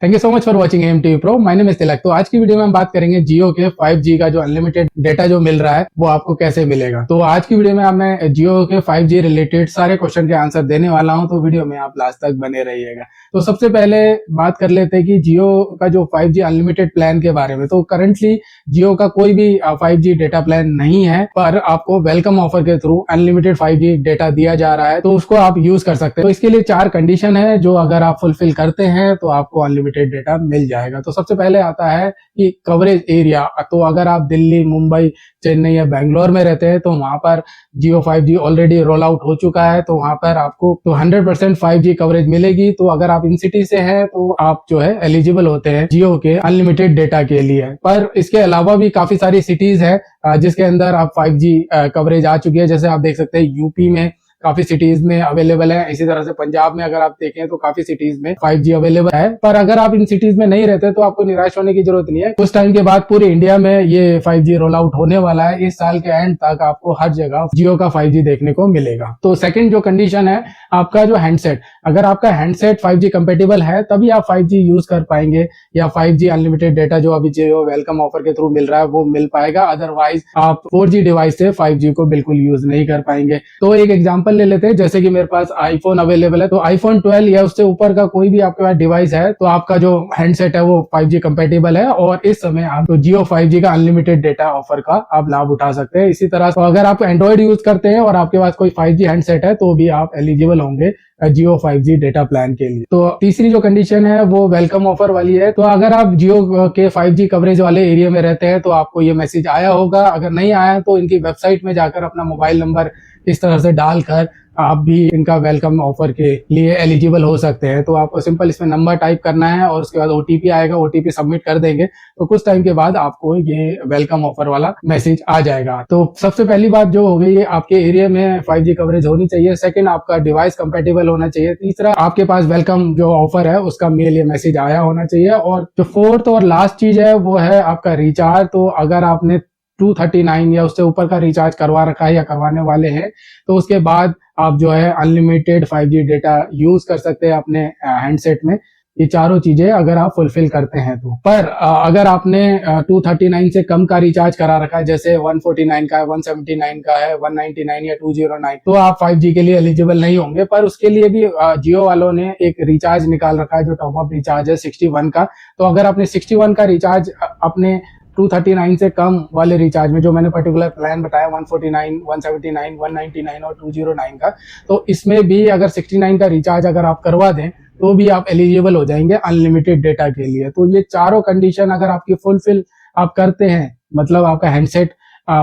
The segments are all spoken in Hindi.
Thank you so much for watching MTV pro. My name is Tilak. तो आज की वीडियो में हम बात करेंगे जियो के 5G का जो अनलिमिटेड डेटा जो मिल रहा है वो आपको कैसे मिलेगा। तो आज की वीडियो में मैं जियो के 5G रिलेटेड सारे क्वेश्चन के आंसर देने वाला हूं, तो वीडियो में आप लास्ट तक बने रहिएगा। तो सबसे पहले बात कर लेते हैं कि जियो का जो 5G अनलिमिटेड प्लान के बारे में। तो करंटली जियो का कोई भी 5G डेटा प्लान नहीं है, पर आपको वेलकम ऑफर के थ्रू अनलिमिटेड 5G डेटा दिया जा रहा है, तो उसको आप यूज कर सकते हैं। तो इसके लिए 4 कंडीशन है जो अगर आप फुलफिल करते हैं तो आपको अनलिमिटेड डेटा मिल जाएगा। तो सबसे पहले आता है कि कवरेज एरिया। तो अगर आप दिल्ली, मुंबई, चेन्नई या बैंगलोर में रहते हैं तो वहां पर जियो 5G ऑलरेडी रोल आउट हो चुका है, तो वहां पर आपको 100% 5G कवरेज मिलेगी। तो अगर आप इन सिटी से हैं तो आप जो है एलिजिबल होते हैं जियो के अनलिमिटेड डेटा के लिए। पर इसके अलावा भी काफी सारी सिटीज है जिसके अंदर आप 5G कवरेज आ चुकी है। जैसे आप देख सकते हैं यूपी में काफी सिटीज में अवेलेबल है, इसी तरह से पंजाब में अगर आप देखें तो काफी सिटीज में 5G अवेलेबल है। पर अगर आप इन सिटीज में नहीं रहते तो आपको निराश होने की जरूरत नहीं है। कुछ टाइम के बाद पूरे इंडिया में ये 5G रोल आउट होने वाला है। इस साल के एंड तक आपको हर जगह जियो का 5G देखने को मिलेगा। तो सेकंड जो कंडीशन है आपका जो हैंडसेट, अगर आपका हैंडसेट 5G कंपेटेबल है तभी आप 5G यूज कर पाएंगे या 5G अनलिमिटेड डेटा जो अभी जियो वेलकम ऑफर के थ्रू मिल रहा है वो मिल पाएगा। अदरवाइज आप 4G डिवाइस से 5G को बिल्कुल यूज नहीं कर पाएंगे। तो एक एग्जाम्पल ले लेते हैं, जैसे कि मेरे पास आईफोन अवेलेबल है, तो आईफोन 12 या उससे ऊपर का कोई भी आपके पास डिवाइस है तो आपका जो हैंडसेट है वो 5G कंपेटेबल है और इस समय आप तो जियो 5G का अनलिमिटेड डेटा ऑफर का आप लाभ उठा सकते हैं। इसी तरह तो अगर आप एंड्रॉइड यूज करते हैं और आपके पास कोई 5G हैंडसेट है तो भी आप एलिजिबल होंगे जियो 5G डेटा प्लान के लिए। तो तीसरी जो कंडीशन है वो वेलकम ऑफर वाली है। तो अगर आप जियो के 5G कवरेज वाले एरिया में रहते हैं तो आपको ये मैसेज आया होगा। अगर नहीं आया तो इनकी वेबसाइट में जाकर अपना मोबाइल नंबर इस तरह से डालकर आप भी इनका वेलकम ऑफर के लिए एलिजिबल हो सकते हैं। तो आपको सिंपल इसमें नंबर टाइप करना है और उसके बाद OTP आएगा, OTP सबमिट कर देंगे तो कुछ टाइम के बाद आपको ये वेलकम ऑफर वाला मैसेज आ जाएगा। तो सबसे पहली बात जो हो गई, आपके एरिया में 5G कवरेज होनी चाहिए। सेकंड, आपका डिवाइस कंपेटेबल होना चाहिए। तीसरा, आपके पास वेलकम जो ऑफर है उसका मेल या मैसेज आया होना चाहिए। और जो फोर्थ और लास्ट चीज है वो है आपका रिचार्ज। तो अगर आपने 239 या उससे ऊपर का रिचार्ज करवा रखा है या करवाने वाले हैं तो उसके बाद आप जो है अनलिमिटेड 5G डेटा यूज कर सकते हैं अपने हैंडसेट में। ये चारों चीजें अगर आप फुलफिल करते हैं तो। पर अगर आपने 239 से कम का रिचार्ज करा रखा है, जैसे 149 का है, 179 का है, 199 या 209, तो आप 5G के लिए एलिजिबल नहीं होंगे। पर उसके लिए भी जियो वालों ने एक रिचार्ज निकाल रखा है जो टॉप अप रिचार्ज है 61 का। तो अगर आपने 61 का रिचार्ज अपने 239 से कम वाले रिचार्ज में, जो मैंने पर्टिकुलर प्लान बताया 149, 179, 199 और 209 का, तो इसमें भी अगर 69 का रिचार्ज अगर आप करवा दें तो भी आप एलिजिबल हो जाएंगे अनलिमिटेड डेटा के लिए। तो ये चारों कंडीशन अगर आपकी फुलफिल आप करते हैं, मतलब आपका हैंडसेट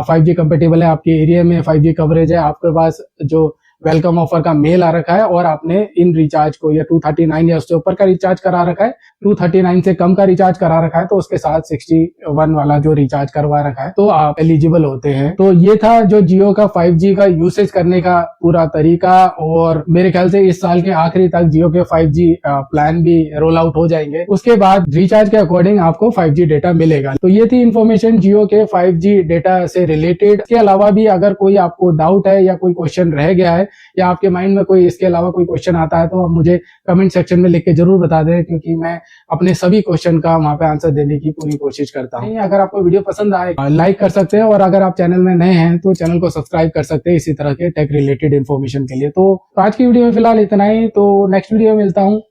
5G कंपेटेबल है, आपके एरिया में 5G कवरेज है, आपके पास जो वेलकम ऑफर का मेल आ रखा है और आपने इन रिचार्ज को या 239 या उससे ऊपर का रिचार्ज करा रखा है, 239 से कम का रिचार्ज करा रखा है तो उसके साथ 61 वाला जो रिचार्ज करवा रखा है तो आप एलिजिबल होते हैं। तो ये था जो जियो का 5G का यूसेज करने का पूरा तरीका। और मेरे ख्याल से इस साल के आखिरी तक जियो के 5G प्लान भी रोल आउट हो जाएंगे। उसके बाद रिचार्ज के अकॉर्डिंग आपको 5G डेटा मिलेगा। तो ये थी इन्फॉर्मेशन जियो के 5G डेटा से रिलेटेड। इसके अलावा भी अगर कोई आपको डाउट है या कोई क्वेश्चन रह गया है या आपके माइंड में कोई इसके अलावा कोई क्वेश्चन आता है तो आप मुझे कमेंट सेक्शन में लिख के जरूर बता दें, क्योंकि मैं अपने सभी क्वेश्चन का वहां पे आंसर देने की पूरी कोशिश करता हूं। अगर आपको वीडियो पसंद आए लाइक कर सकते हैं और अगर आप चैनल में नए हैं तो चैनल को सब्सक्राइब कर सकते हैं इसी तरह के टेक रिलेटेड इन्फॉर्मेशन के लिए। तो आज की वीडियो में फिलहाल इतना ही। तो नेक्स्ट वीडियो में मिलता हूँ।